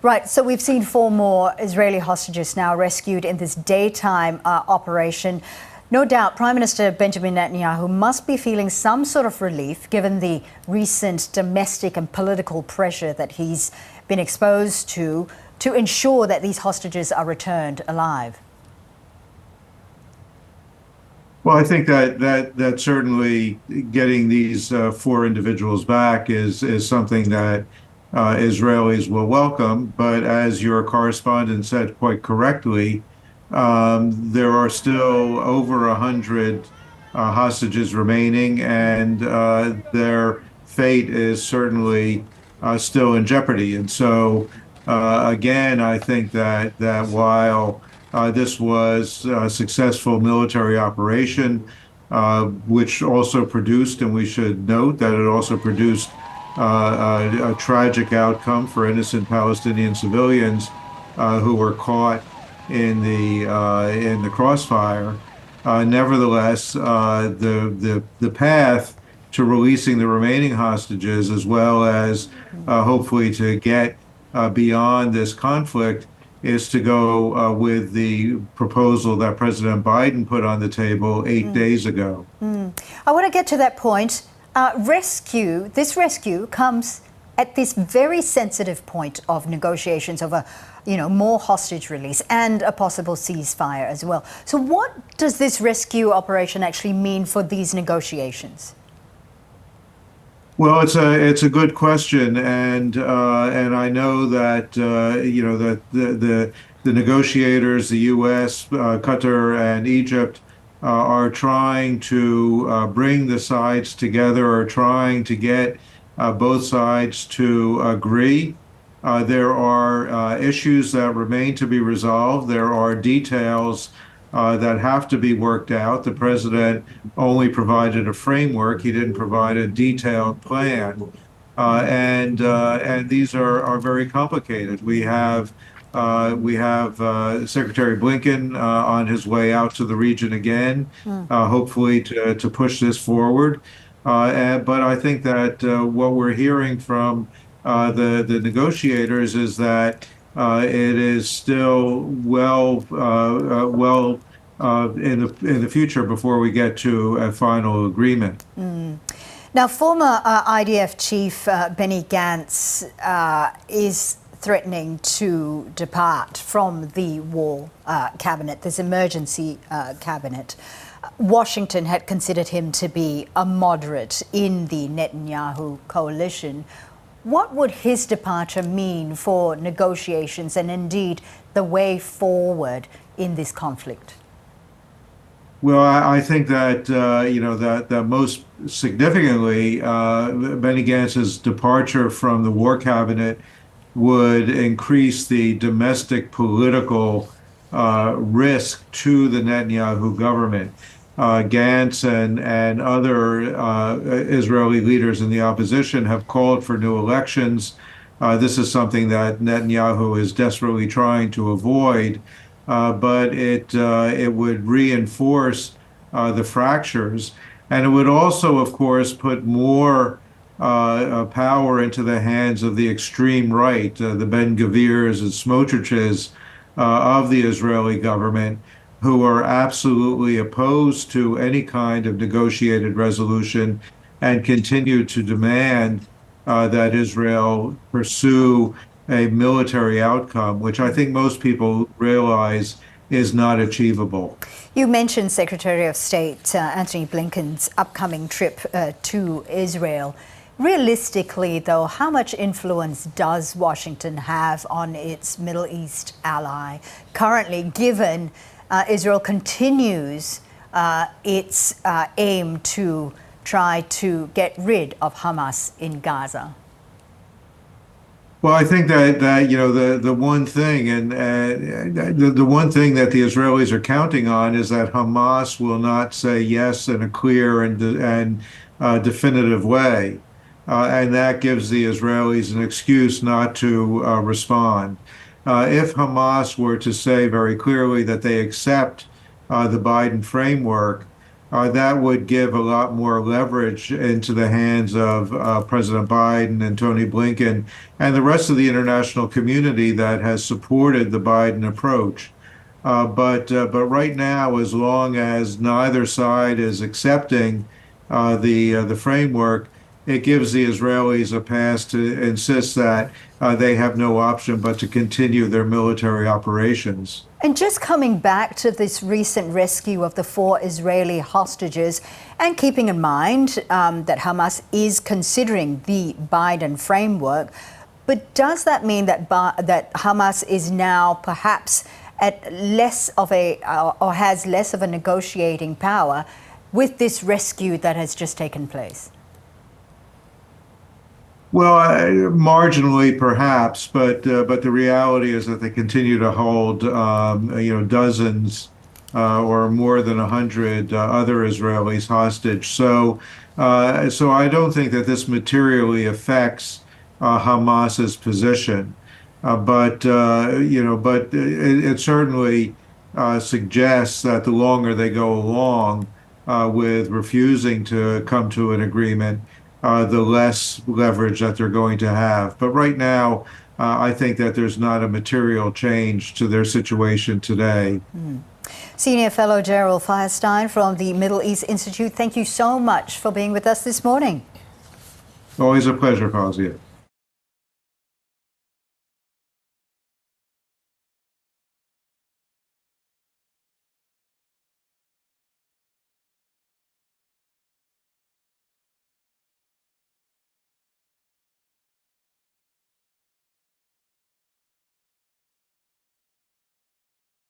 Right, so we've seen 4 more Israeli hostages now rescued in this daytime operation. No doubt, Prime Minister Benjamin Netanyahu must be feeling some sort of relief given the recent domestic and political pressure that he's been exposed to ensure that these hostages are returned alive. Well, I think that certainly getting these 4 individuals back is something that Israelis will welcome. But as your correspondent said quite correctly, there are still over 100 hostages remaining, and their fate is certainly still in jeopardy. And so, again, I think that while this was a successful military operation, which also produced, and we should note that it also produced a tragic outcome for innocent Palestinian civilians who were caught in the crossfire. Nevertheless, the path to releasing the remaining hostages, as well as hopefully to get beyond this conflict, is to go with the proposal that President Biden put on the table 8 days ago. I want to get to that point. This rescue comes at this very sensitive point of negotiations over, more hostage release and a possible ceasefire as well. So what does this rescue operation actually mean for these negotiations? Well, it's a good question, and I know that that the negotiators, the U.S., Qatar, and Egypt, are trying to bring the sides together, or trying to get both sides to agree. There are issues that remain to be resolved. There are details that have to be worked out. The president only provided a framework. He didn't provide a detailed plan. And these are very complicated. We have Secretary Blinken on his way out to the region again, hopefully to push this forward. But I think that what we're hearing from the negotiators is that it is still well in the future before we get to a final agreement. Now, former IDF chief Benny Gantz is threatening to depart from the war cabinet, this emergency cabinet. Washington had considered him to be a moderate in the Netanyahu coalition. What would his departure mean for negotiations and indeed the way forward in this conflict? Well, I think that that most significantly, Benny Gantz's departure from the war cabinet would increase the domestic political risk to the Netanyahu government. Gantz and other Israeli leaders in the opposition have called for new elections. This is something that Netanyahu is desperately trying to avoid, but it would reinforce the fractures, and it would also, of course, put more power into the hands of the extreme right, the Ben-Gvirs and Smotriches of the Israeli government, who are absolutely opposed to any kind of negotiated resolution and continue to demand that Israel pursue a military outcome, which I think most people realize is not achievable. You mentioned Secretary of State Antony Blinken's upcoming trip to Israel. Realistically, though, how much influence does Washington have on its Middle East ally currently, given Israel continues its aim to try to get rid of Hamas in Gaza? Well, I think that the one thing, and the one thing that the Israelis are counting on is that Hamas will not say yes in a clear and definitive way, and that gives the Israelis an excuse not to respond. If Hamas were to say very clearly that they accept the Biden framework, that would give a lot more leverage into the hands of President Biden and Tony Blinken and the rest of the international community that has supported the Biden approach. But right now, as long as neither side is accepting the framework, it gives the Israelis a pass to insist that they have no option but to continue their military operations. And just coming back to this recent rescue of the 4 Israeli hostages, and keeping in mind that Hamas is considering the Biden framework, but does that mean that that Hamas is now perhaps at less of a or has less of a negotiating power with this rescue that has just taken place? Well, marginally perhaps, but the reality is that they continue to hold dozens or more than 100 other Israelis hostage. So I don't think that this materially affects Hamas's position, but it certainly suggests that the longer they go along with refusing to come to an agreement, the less leverage that they're going to have. But right now, I think that there's not a material change to their situation today. Senior Fellow Gerald Feierstein from the Middle East Institute, thank you so much for being with us this morning. Always a pleasure, Fawzia.